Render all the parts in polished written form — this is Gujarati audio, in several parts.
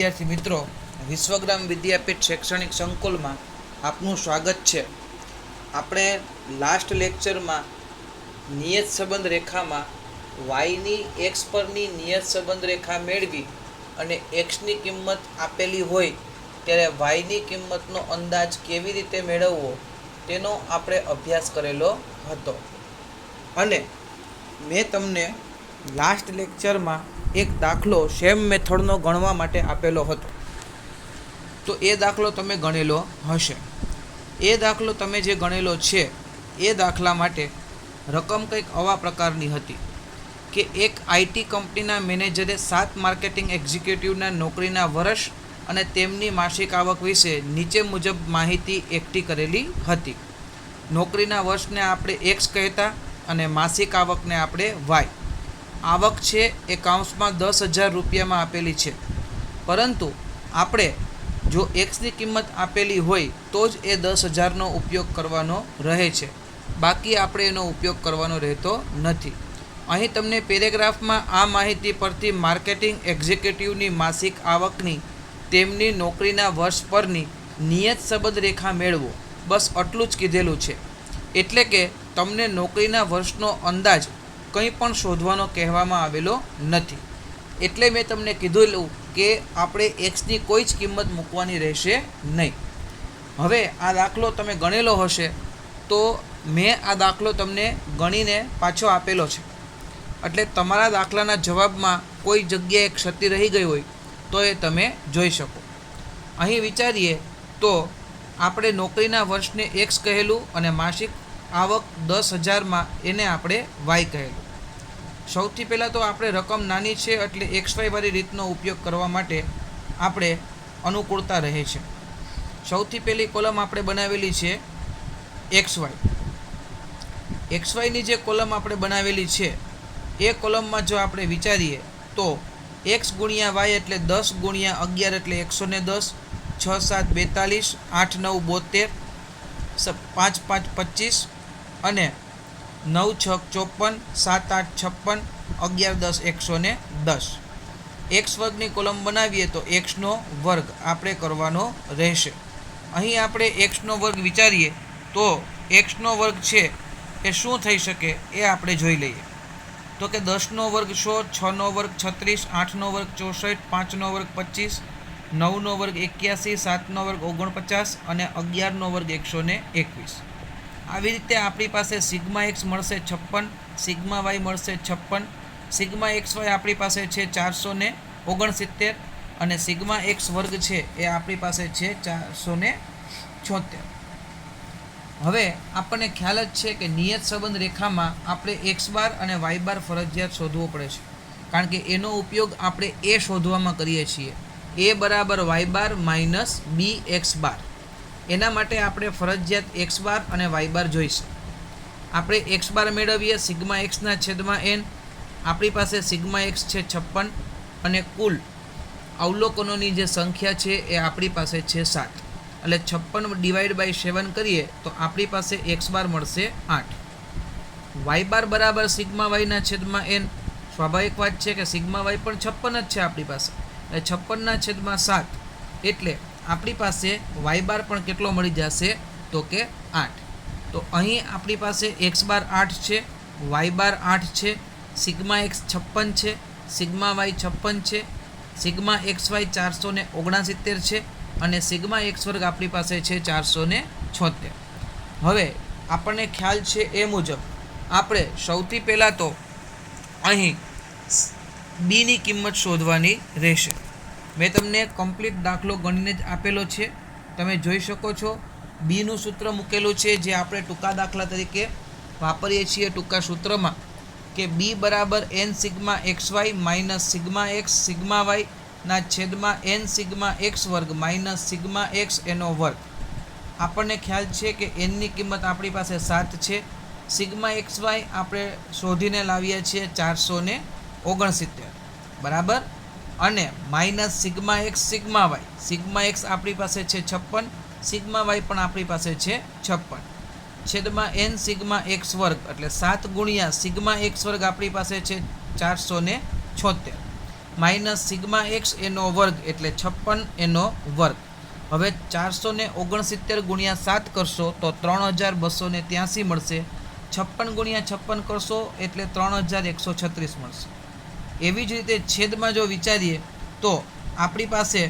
विद्यार्थी मित्रों, विश्वग्राम विद्यापीठ शैक्षणिक संकुल में आपનું स्वागत है। આપણે લાસ્ટ લેક્ચરમાં નિયત સંબંધ રેખામાં વાયની એક્સ પરની નિયત સંબંધ રેખા મેળવી અને એક્સની કિંમત આપેલી હોય ત્યારે વાયની કિંમતનો અંદાજ કેવી રીતે મેળવવો તેનો આપણે અભ્યાસ કરેલો હતો અને મેં તમને લાસ્ટ લેક્ચરમાં એક દાખલો સેમ મેથડનો ગણવા માટે આપેલો હતો। તો એ દાખલો તમે ગણેલો હશે। એ દાખલો તમે જે ગણેલો છે એ દાખલા માટે રકમ કંઈક આવા પ્રકારની હતી કે એક આઈટી કંપનીના મેનેજરે 7 માર્કેટિંગ એક્ઝિક્યુટિવના નોકરીના વર્ષ અને તેમની માસિક આવક વિશે નીચે મુજબ માહિતી એકઠી કરેલી હતી। નોકરીના વર્ષને આપણે એક્સ કહેતા અને માસિક આવકને આપણે વાય। આવક છે એ કાઉન્સમાં 10,000 રૂપિયામાં આપેલી છે, પરંતુ આપણે જો એક્સની કિંમત આપેલી હોય તો જ એ 10,000નો ઉપયોગ કરવાનો રહે છે, બાકી આપણે એનો ઉપયોગ કરવાનો રહેતો નથી। અહીં તમને પેરેગ્રાફમાં આ માહિતી પરથી માર્કેટિંગ એક્ઝિક્યુટિવની માસિક આવકની તેમની નોકરીના વર્ષ પરની નિયત સંબંધ રેખા મેળવો, બસ આટલું જ કીધેલું છે। એટલે કે તમને નોકરીના વર્ષનો અંદાજ કંઈ પણ શોધવાનો કહેવામાં આવેલો નથી। એટલે મેં તમને કીધેલું કે આપણે એક્સની કોઈ જ કિંમત મૂકવાની રહેશે નહીં। હવે આ દાખલો તમે ગણેલો હશે તો મેં આ દાખલો તમને ગણીને પાછો આપેલો છે, એટલે તમારા દાખલાના જવાબમાં કોઈ જગ્યાએ ક્ષતિ રહી ગઈ હોય તો એ તમે જોઈ શકો। અહીં વિચારીએ તો આપણે નોકરીના વર્ષને એક્સ કહેલું અને માસિક આવક 10,000માં એને આપણે વાય કહેલું। સૌથી પહેલાં તો આપણે રકમ નાની છે એટલે એક્સ વાય વાળી રીતનો ઉપયોગ કરવા માટે આપણે અનુકૂળતા રહે છે। સૌથી પહેલી કોલમ આપણે બનાવેલી છે એક્સ વાય। એક્સ વાયની જે કોલમ આપણે બનાવેલી છે એ કોલમમાં જો આપણે વિચારીએ તો એક્સ ગુણ્યા વાય એટલે 10 ગુણ્યા 11 એટલે 110, 6 7 42, 8 9 72, 5 5 25 અને 9 6 54, 7 8 56, 11 10 110। એક્સ વર્ગની કોલમ બનાવીએ તો એક્સનો વર્ગ આપણે કરવાનો રહેશે। અહીં આપણે એક્સનો વર્ગ વિચારીએ તો એક્સનો વર્ગ છે એ શું થઈ શકે એ આપણે જોઈ લઈએ। તો કે 10નો વર્ગ 100, 6નો વર્ગ 36, 8નો વર્ગ 64, 5નો વર્ગ 25, 9નો વર્ગ 81, 7નો વર્ગ 49 અને 11નો વર્ગ 121। આવી રીતે આપણી પાસે સિગ્મા એક્સ મળશે 56, સિગ્મા વાય મળશે 56, સિગ્મા એક્સ વાય આપણી પાસે છે 469 અને સિગ્મા એક્સ વર્ગ છે એ આપણી પાસે છે 476। હવે આપણને ખ્યાલ જ છે કે નિયત સંબંધ રેખામાં આપણે એક્સ બાર અને વાય બાર ફરજિયાત શોધવો પડે છે, કારણ કે એનો ઉપયોગ આપણે એ શોધવામાં કરીએ છીએ, એ બરાબર વાય બાર માઇનસ બી એક્સ બાર। એના માટે આપણે ફરજિયાત એક્સ બાર અને વાય બાર જોઈશે। આપણે એક્સ બાર મેળવીએ સિગ્મા એક્સના છેદમાં એન। આપણી પાસે સિગ્મા એક્સ છે 56 અને કુલ અવલોકનોની જે સંખ્યા છે એ આપણી પાસે છે 7, એટલે 56 ડિવાઈડ બાય 7 કરીએ તો આપણી પાસે એક્સ બાર મળશે 8। વાય બાર બરાબર સિગ્મા વાયના છેદમાં એન। સ્વાભાવિક વાત છે કે સિગ્મા વાય પણ 56 જ છે આપણી પાસે, એટલે 56ના છેદમાં 7 એટલે આપણી પાસે વાય બાર પણ કેટલો મળી જશે તો કે 8। તો અહીં આપણી પાસે એક્સ બાર 8 છે, વાય બાર 8 છે, સિગ્મા એક્સ 56 છે, સિગ્મા વાય 56 છે, સિગ્મા એક્સ વાય 469 છે અને સિગ્મા એક્સ વર્ગ આપણી પાસે છે 476। હવે આપણને ખ્યાલ છે એ મુજબ આપણે સૌથી પહેલાં તો અહીં બીની કિંમત શોધવાની રહેશે। મેં તમને કમ્પ્લીટ દાખલો ગણીને જ આપેલો છે, તમે જોઈ શકો છો। બીનું સૂત્ર મૂકેલું છે જે આપણે ટૂંકા દાખલા તરીકે વાપરીએ છીએ ટૂંકા સૂત્રમાં, કે બી બરાબર N sigma X Y minus sigma X sigma વાયના છેદમાં એન સિગ્મા એક્સ વર્ગ માઇનસ સિગ્મા એક્સ એનો વર્ગ। આપણને ખ્યાલ છે કે એનની કિંમત આપણી પાસે 7 છે, સિગ્મા એક્સ વાય આપણે શોધીને લાવીએ છીએ 469 બરાબર, અને minus sigma X sigma x આપણી પાસે છે 56, સિગ્મા વાય પણ આપણી પાસે છે 56, છેદમાં એન સિગ્મા એક્સ વર્ગ એટલે 7 ગુણ્યા સિગ્મા એક્સ વર્ગ આપણી પાસે છે 476। માઇનસ સિગ્મા એક્સ એનો વર્ગ એટલે 56 એનો વર્ગ. હવે 469 ગુણ્યા 7 કરશો તો 3283 મળશે. 56 ગુણ્યા 56 કરશો એટલે 3136 મળશે. એવી જ રીતે છેદમાં જો વિચારીએ તો આપણી પાસે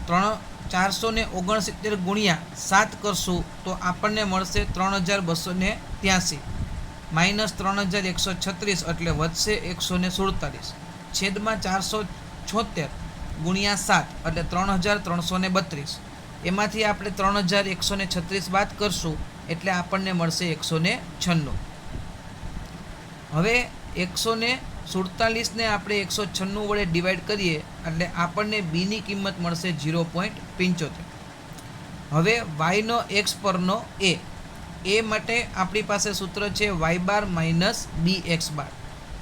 469 ગુણ્યા 7 કરશું તો આપણને મળશે 3283 માઇનસ 3136 એટલે વધશે 147 છેદમાં 476 ગુણ્યા 7 એટલે 3332. એમાંથી આપણે 3136 બાદ કરશું એટલે આપણને મળશે 196. હવે 147 આપણે 196 વડે ડિવાઈડ કરીએ એટલે આપણને બીની કિંમત મળશે 0.75. હવે વાયનો એક્સ પરનો એ માટે આપણી પાસે સૂત્ર છે વાય બાર માઇનસ બી એક્સ બાર.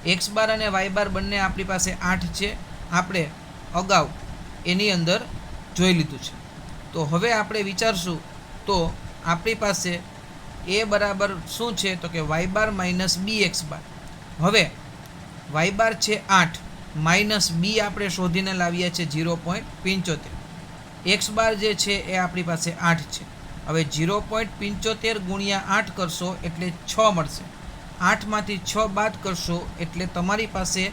એક્સ બાર અને વાય બાર બંને આપણી પાસે 8 છે. આપણે અગાઉ એની અંદર જોઈ લીધું છે. તો હવે આપણે વિચારશું તો આપણી પાસે એ બરાબર શું છે તો કે વાય બાર માઇનસ બી એક્સ બાર. હવે વાય બાર છે 8 માઇનસ બી આપણે શોધીને લાવ્યા છે 0.75. એક્સ બાર જે છે એ આપણી પાસે 8 છે. હવે 0.75 ગુણ્યા 8 કરશો એટલે 6 મળશે. 8માંથી 6 બાદ કરશો એટલે તમારી પાસે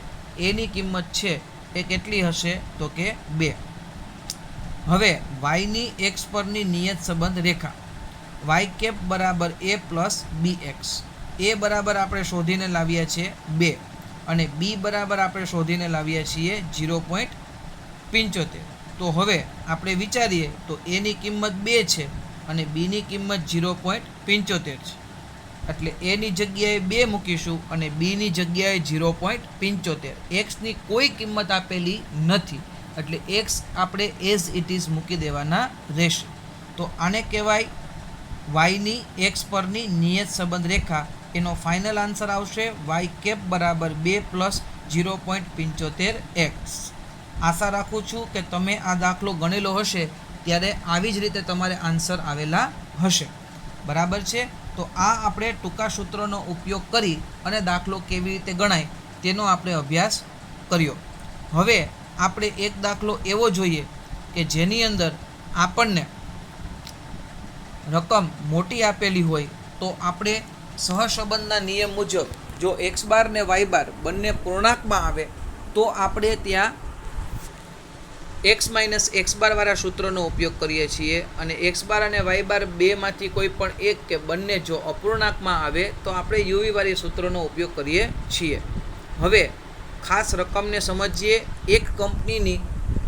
એની કિંમત છે એ કેટલી હશે તો કે 2. હવે વાયની એક્સ પરની નિયત સંબંધ રેખા વાય કેપ બરાબર એ પ્લસ બી એક્સ. એ બરાબર આપણે શોધીને લાવ્યા છીએ 2 અને બી બરાબર આપણે શોધીને લાવ્યા છીએ 0.75. તો હવે આપણે વિચારીએ તો એની કિંમત 2 છે અને બીની કિંમત 0.75 છે. એટલે એની જગ્યાએ 2 મૂકીશું અને બીની જગ્યાએ 0.75. એક્સની કોઈ કિંમત આપેલી નથી એટલે એક્સ આપણે એઝ ઇટ ઇઝ મૂકી દેવાના રહેશે. તો આને કહેવાય વાયની એક્સ પરની નિયત સંબંધ રેખા. એનો ફાઇનલ આન્સર આવશે વાય કેપ બરાબર 2 પ્લસ 0.75 એક્સ. આશા રાખું છું કે તમે આ દાખલો ગણેલો હશે ત્યારે આવી જ રીતે તમારે આન્સર આવેલા હશે. બરાબર છે. તો આ આપણે ટૂંકા સૂત્રનો ઉપયોગ કરી અને દાખલો કેવી રીતે ગણાય તેનો આપણે અભ્યાસ કર્યો. હવે આપણે એક દાખલો એવો જોઈએ કે જેની અંદર આપણને રકમ મોટી આપેલી હોય તો આપણે સહસંબંધના નિયમ મુજબ જો એક્સ બાર ને વાય બાર બંને પૂર્ણાંકમાં આવે તો આપણે ત્યાં એક્સ માઇનસ એક્સ બારવાળા સૂત્રનો ઉપયોગ કરીએ છીએ અને એક્સ બાર અને વાય બાર બેમાંથી કોઈ પણ એક કે બંને જો અપૂર્ણાંકમાં આવે તો આપણે યુવીવાળી સૂત્રનો ઉપયોગ કરીએ છીએ. હવે ખાસ રકમને સમજીએ. એક કંપનીની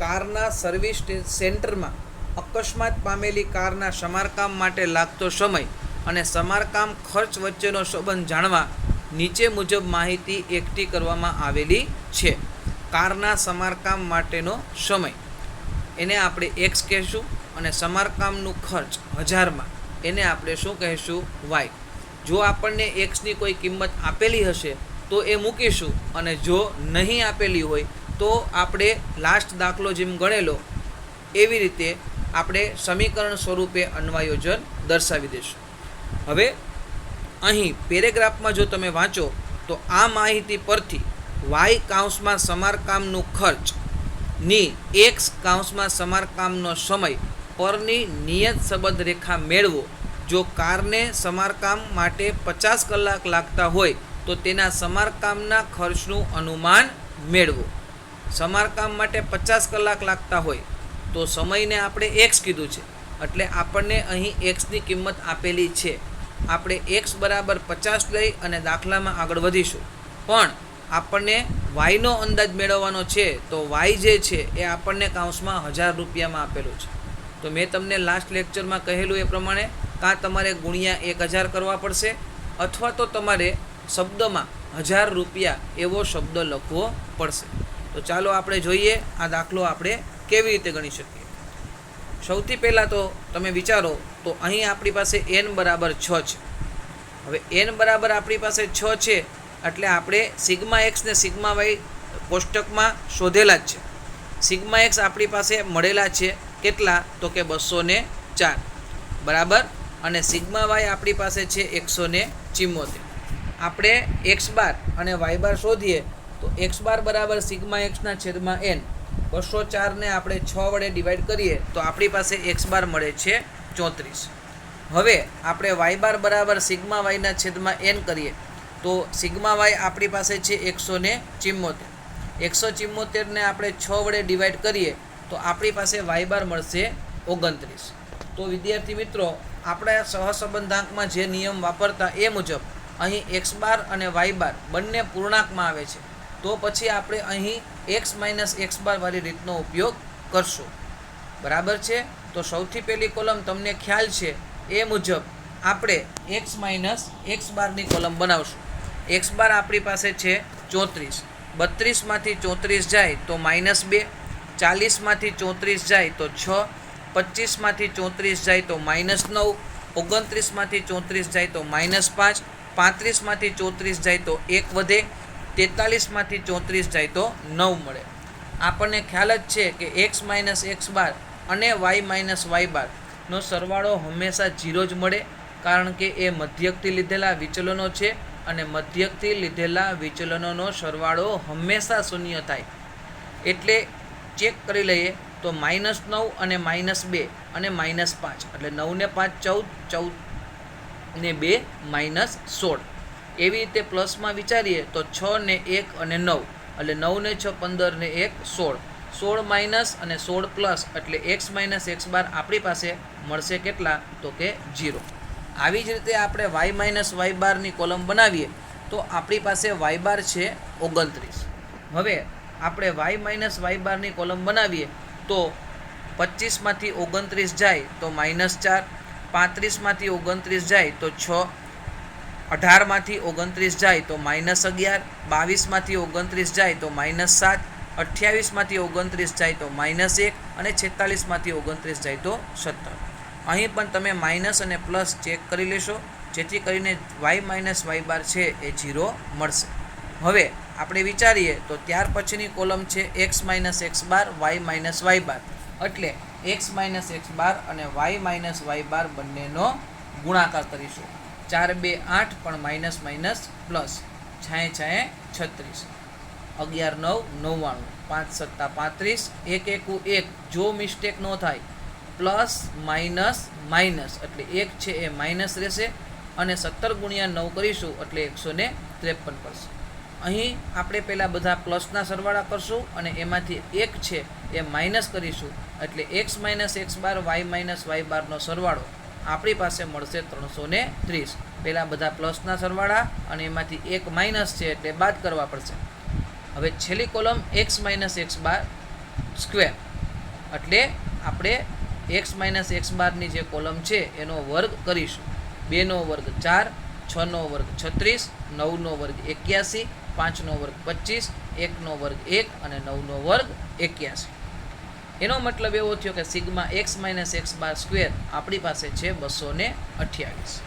કારના સર્વિસ સેન્ટરમાં અકસ્માત પામેલી કારના સમારકામ માટે લાગતો સમય અને સમારકામ ખર્ચ વચ્ચેનો સંબંધ જાણવા નીચે મુજબ માહિતી એકઠી કરવામાં આવેલી છે. કારના સમારકામ માટેનો સમય એને આપણે એક્સ કહેશું અને સમારકામનું ખર્ચ 1000માં એને આપણે શું કહેશું વાય. જો આપણને એક્સની કોઈ કિંમત આપેલી હશે તો એ મૂકીશું અને જો નહીં આપેલી હોય તો આપણે લાસ્ટ દાખલો જેમ ગણેલો એવી રીતે આપણે સમીકરણ સ્વરૂપે અન્વયોજન દર્શાવી દઈશું. હવે અહીં પેરેગ્રાફમાં જો તમે વાંચો તો આ માહિતી પરથી વાય કાઉન્સમાં સમારકામનું ખર્ચ ની એક્સ કાઉન્સમાં સમારકામનો સમય પરની નિયત સંબંધ રેખા મેળવો. જો કારને સમારકામ માટે 50 કલાક લાગતા હોય તો તેના સમારકામના ખર્ચનું અનુમાન મેળવો. સમારકામ માટે 50 કલાક લાગતા હોય તો સમયને આપણે એક્સ કીધું છે એટલે આપણને અહીં એક્સની કિંમત આપેલી છે. આપણે એક્સ બરાબર 50 લઈ અને દાખલામાં આગળ વધીશું. પણ આપણને વાયનો અંદાજ મેળવવાનો છે તો વાય જે છે એ આપણને કાઉન્સમાં 1000 રૂપિયામાં આપેલું છે. તો મેં તમને લાસ્ટ લેક્ચરમાં કહેલું એ પ્રમાણે કાં તમારે ગુણ્યા 1000 કરવા પડશે અથવા તો તમારે શબ્દમાં 1000 રૂપિયા એવો શબ્દ લખવો પડશે. તો ચાલો આપણે જોઈએ આ દાખલો આપણે કેવી રીતે ગણી શકીએ. સૌથી પહેલાં તો તમે વિચારો તો અહીં આપણી પાસે n બરાબર 6 છે. હવે n બરાબર આપણી પાસે 6 છે એટલે આપણે સિગ્મા એક્સ ને સિગ્મા વાય કોષ્ટકમાં શોધેલા જ છે. સિગ્મા એક્સ આપણી પાસે મળેલા છે કેટલા તો કે 204 બરાબર અને સિગ્મા વાય આપણી પાસે છે 174. આપણે એક્સ બાર અને વાય બાર શોધીએ તો એક્સ બાર બરાબર સિગ્મા એક્સના છેદમાં એન. 204ને આપણે 6 વડે ડિવાઈડ કરીએ તો આપણી પાસે એક્સ બાર મળે છે 34. હવે આપણે વાય બાર બરાબર સિગ્મા વાયના છેદમાં એન કરીએ તો સિગ્મા વાય આપણી પાસે છે 174. 174ને આપણે 6 વડે ડિવાઈડ કરીએ તો આપણી પાસે વાય બાર મળશે 29. તો વિદ્યાર્થી મિત્રો, આપણા સહસંબંધાંકમાં જે નિયમ વાપરતા એ મુજબ અહીં એક્સ બાર અને વાય બાર બંને પૂર્ણાંકમાં આવે છે, તો પછી આપણે અહીં એક્સ માઇનસ એક્સ બાર વાળી રીતનો ઉપયોગ કરશું. બરાબર છે? તો સૌથી પહેલી કોલમ તમને ખ્યાલ છે એ મુજબ આપણે એક્સ માઇનસ એક્સ બારની કોલમ બનાવશું. એક્સ બાર આપણી પાસે છે 34. 32માંથી 34 જાય તો -2. 40માંથી 34 જાય તો 6. 25માંથી 34 જાય તો -9. 29માંથી 34 જાય તો -5. 35માંથી 34 જાય તો 1 વધે. 43માંથી 34 જાય તો 9 મળે. આપણને ખ્યાલ જ છે કે એક્સ માઇનસ એક્સ બાર અને વાય માઇનસ વાય બારનો સરવાળો હંમેશા 0 જ મળે, કારણ કે એ મધ્યકથી લીધેલા વિચલનો છે અને મધ્યકથી લીધેલા વિચલનોનો સરવાળો હંમેશા શૂન્ય થાય. એટલે ચેક કરી લઈએ તો -9 અને -2 અને -5 એટલે 9 ને 5 14, 14 ને 2 -16. એવી રીતે પ્લસમાં વિચારીએ તો 6 ને 1 અને 9 એટલે 9 ને 6 15 ને 1 16. 16 માઇનસ અને 16 પ્લસ એટલે એક્સ માઇનસ એક્સ બાર આપણી પાસે મળશે કેટલા? તો કે 0. આવી જ રીતે આપણે વાય માઇનસ વાય બારની કોલમ બનાવીએ તો આપણી પાસે વાય બાર છે 29. હવે આપણે વાય માઇનસ વાય બારની કોલમ બનાવીએ તો 25માંથી 29 જાય તો -4. 35માંથી 29 જાય તો 6. 18માંથી 29 જાય તો -11. 22માંથી 29 જાય તો -7. 28માંથી 29 જાય તો -1 અને 46માંથી 29 જાય તો 17. અહીં પણ તમે માઇનસ અને પ્લસ ચેક કરી લેશો, જેથી કરીને વાય માઇનસ વાય બાર છે એ 0 મળશે. હવે આપણે વિચારીએ તો ત્યાર પછીની કોલમ છે x minus x bar Y minus Y બાર. એટલે એક્સ માઇનસ એક્સ બાર અને વાય માઇનસ વાય બાર બંનેનો ગુણાકાર કરીશું. 4 2 8 પણ માઇનસ માઇનસ પ્લસ. 6 6 36. 11 9 99. 5 7 35. 1 1 1. જો મિસ્ટેક ન થાય પ્લસ માઇનસ માઇનસ એટલે 1 છે એ માઇનસ રહેશે અને 17 ગુણ્યા 9 કરીશું એટલે 153 પડશે. અહીં આપણે પહેલાં બધા પ્લસના સરવાળા કરશું અને એમાંથી 1 છે એ માઇનસ કરીશું એટલે x minus x bar Y minus Y બારનો સરવાળો આપણી પાસે મળશે 330. પહેલાં બધા પ્લસના સરવાળા અને એમાંથી 1 માઇનસ છે એટલે બાદ કરવા પડશે. હવે છેલ્લી column x minus x bar square એટલે આપણે એક્સ માઇનસ એક્સ બારની જે કોલમ છે એનો વર્ગ કરીશું. 2નો વર્ગ 4, 6નો વર્ગ 36, 9નો વર્ગ 81, 5નો વર્ગ 25, 1નો વર્ગ 1 અને 9નો વર્ગ 81. એનો મતલબ એવો થયો કે sigma x minus x bar square આપણી પાસે છે 228.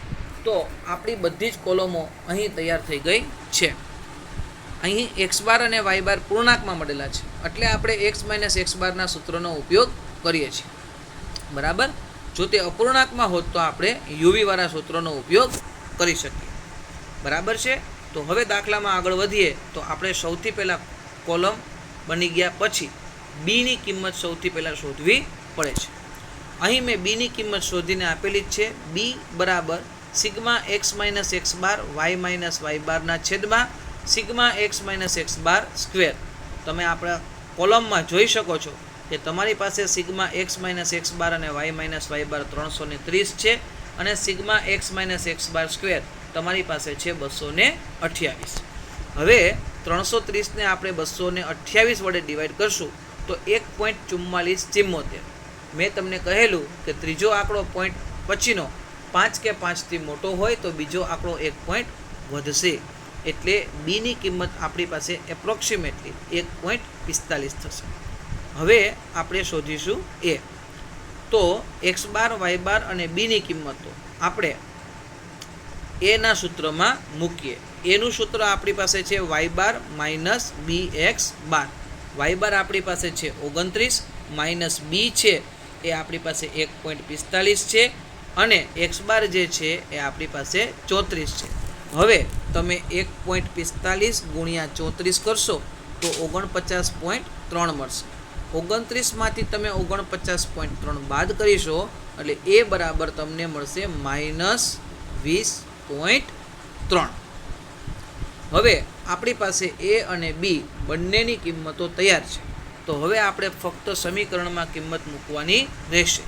તો આપણી બધી જ કોલમો અહીં તૈયાર થઈ ગઈ છે. અહીં એક્સ બાર અને વાય બાર પૂર્ણાંકમાં મળેલા છે એટલે આપણે એક્સ માઇનસ એક્સ બારના સૂત્રનો ઉપયોગ કરીએ છીએ. બરાબર? જો તે અપૂર્ણાંકમાં હોત તો આપણે યુવીવાળા સૂત્રનો ઉપયોગ કરી શકીએ. બરાબર છે? તો હવે દાખલામાં આગળ વધીએ તો આપણે સૌથી પહેલાં કોલમ બની ગયા પછી બીની કિંમત સૌથી પહેલાં શોધવી પડે છે. અહીં મેં બીની કિંમત શોધીને આપેલી જ છે. બી બરાબર sigma x minus x bar Y minus Y બારના છેદમાં sigma x minus x bar square. તમે આપણા કોલમમાં જોઈ શકો છો કે તમારી પાસે sigma x minus x bar અને વાય માઇનસ વાય બાર 330 છે અને sigma x minus x bar square તમારી પાસે છે 228. હવે 330ને આપણે 228 વડે ડિવાઈડ કરશું તો 1.4474. મેં તમને કહેલું કે ત્રીજો આંકડો પોઈન્ટ પછીનો 5 કે 5થી મોટો હોય તો બીજો આંકડો 1 પોઈન્ટ વધશે. એટલે બીની કિંમત આપણી પાસે એપ્રોક્સિમેટલી 1.45 થશે. હવે આપણે શોધીશું એ. તો એક્સ બાર વાય બાર અને બીની કિંમતો આપણે એના સૂત્રમાં મૂકીએ. એનું સૂત્ર આપણી પાસે છે વાય બાર માઇનસ બી એક્સ બાર. વાય બાર આપણી પાસે છે 29 માઇનસ બી છે એ આપણી પાસે 1.45 છે અને એક્સ બાર જે છે એ આપણી પાસે 34 છે. હવે તમે 1.45 ગુણ્યા 34 કરશો તો 49.3 મળશે. 29માંથી તમે 49.3 બાદ કરીશો એટલે એ બરાબર તમને મળશે -20.3. હવે આપણી પાસે એ અને બી બંનેની કિંમતો તૈયાર છે. તો હવે આપણે ફક્ત સમીકરણમાં કિંમત મૂકવાની રહેશે.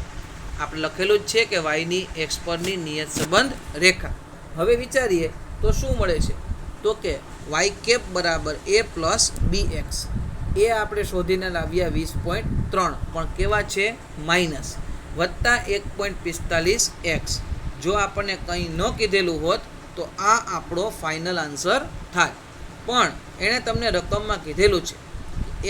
આપણે લખેલું જ છે કે વાયની એક્સ પરની નિયત સંબંધ રેખા. હવે વિચારીએ તો શું મળે છે, તો કે વાય કેપ બરાબર એ પ્લસ બી એક્સ. એ આપણે શોધીને લાવ્યા 20.3 પણ કેવા છે, માઇનસ, વત્તા 1.45 એક્સ. જો આપણને કંઈ ન કીધેલું હોત તો આ આપણો ફાઇનલ આન્સર થાય. પણ એણે તમને રકમમાં કીધેલું છે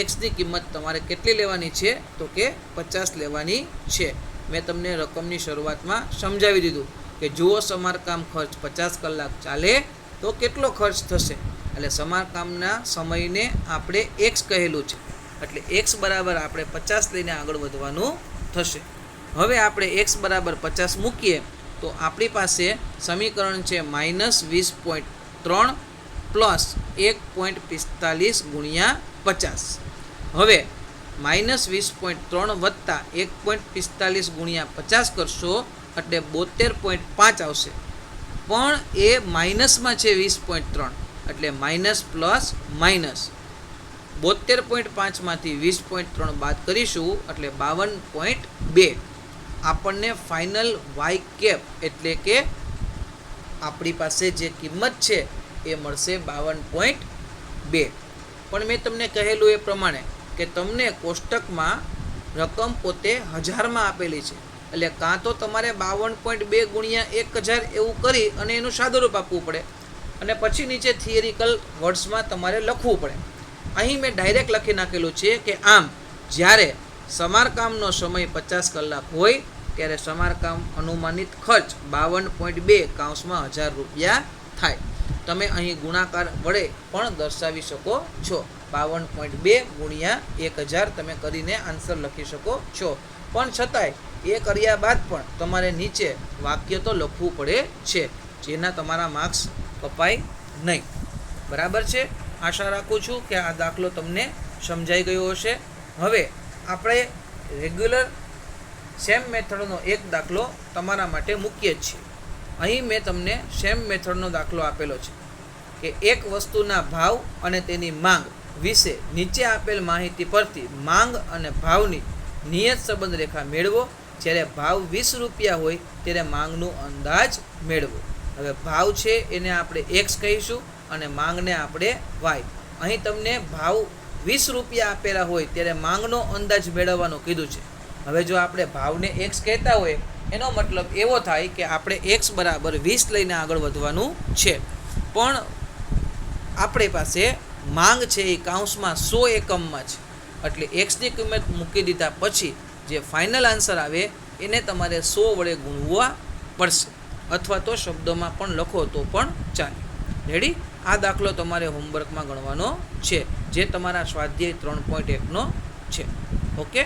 એક્સની કિંમત તમારે કેટલી લેવાની છે, તો કે 50 લેવાની છે. મેં તમને રકમની શરૂઆતમાં સમજાવી દીધું કે જુઓ સમારકામ ખર્ચ 50 કલાક ચાલે તો કેટલો ખર્ચ થશે. એટલે સમારકામના સમયને આપણે એક્સ કહેલું છે, એટલે એક્સ બરાબર આપણે 50 લઈને આગળ વધવાનું થશે. હવે આપણે એક્સ બરાબર 50 મૂકીએ તો આપણી પાસે સમીકરણ છે -20.3 પ્લસ 1.45 ગુણ્યા 50. હવે -20.3 વત્તા 1.45 ગુણ્યા 50 કરશો એટલે 72.5 આવશે. પણ એ માઇનસમાં છે 20.3 એટલે માઇનસ પ્લસ માઇનસ 72.5માંથી 20.3 બાદ કરીશું એટલે 52.2. આપણને ફાઇનલ વાય કેપ એટલે કે આપણી પાસે જે કિંમત છે એ મળશે 52.2. પણ મેં તમને કહેલું એ પ્રમાણે કે તમને કોષ્ટકમાં રકમ પોતે હજારમાં આપેલી છે, એટલે કાં તો તમારે 52.2 ગુણ્યા 1000 એવું કરી અને એનું સાદુરૂપ આપવું પડે અને પછી નીચે થિયરિકલ વર્ડ્સમાં તમારે લખવું પડે. અહીં મેં ડાયરેક્ટ લખી નાખેલું છે કે આમ જ્યારે સમારકામનો સમય 50 કલાક હોય ત્યારે સમારકામ અનુમાનિત ખર્ચ 52.2 કૌંસમાં 1000 રૂપિયા થાય. તમે અહીં ગુણાકાર વડે પણ દર્શાવી શકો છો. 52.2 ગુણ્યા 1000 તમે કરીને આન્સર લખી શકો છો. પણ છતાંય એ કર્યા બાદ પણ તમારે નીચે વાક્ય તો લખવું પડે છે, જેના તમારા માર્ક્સ કપાય નહીં. બરાબર છે? આશા રાખું છું કે આ દાખલો તમને સમજાઈ ગયો હશે. હવે આપણે રેગ્યુલર સેમ મેથડનો એક દાખલો તમારા માટે મૂકીએ જ છીએ. અહીં મેં તમને સેમ મેથડનો દાખલો આપેલો છે કે એક વસ્તુના ભાવ અને તેની માંગ વિશે નીચે આપેલ માહિતી પરથી માંગ અને ભાવની નિયત સંબંધ રેખા મેળવો. જ્યારે ભાવ 20 રૂપિયા હોય ત્યારે માંગનું અંદાજ મેળવો. હવે ભાવ છે એને આપણે એક્સ કહીશું અને માંગને આપણે વાય. અહીં તમને ભાવ 20 રૂપિયા આપેલા હોય ત્યારે માંગનો અંદાજ મેળવવાનો કીધું છે. હવે જો આપણે ભાવને એક્સ કહેતા હોય એનો મતલબ એવો થાય કે આપણે એક્સ બરાબર 20 લઈને આગળ વધવાનું છે. પણ આપણી પાસે માંગ છે એ કૌંસમાં 100 એકમમાં છે, એટલે એક્સની કિંમત મૂકી દીધા પછી જે ફાઇનલ આન્સર આવે એને તમારે 100 વડે ગુણવા પડશે, અથવા તો શબ્દોમાં પણ લખો તો પણ ચાલે. રેડી? આ દાખલો તમારે હોમવર્કમાં ગણવાનો છે, જે તમારા સ્વાધ્યાય 3.1નો છે. ઓકે.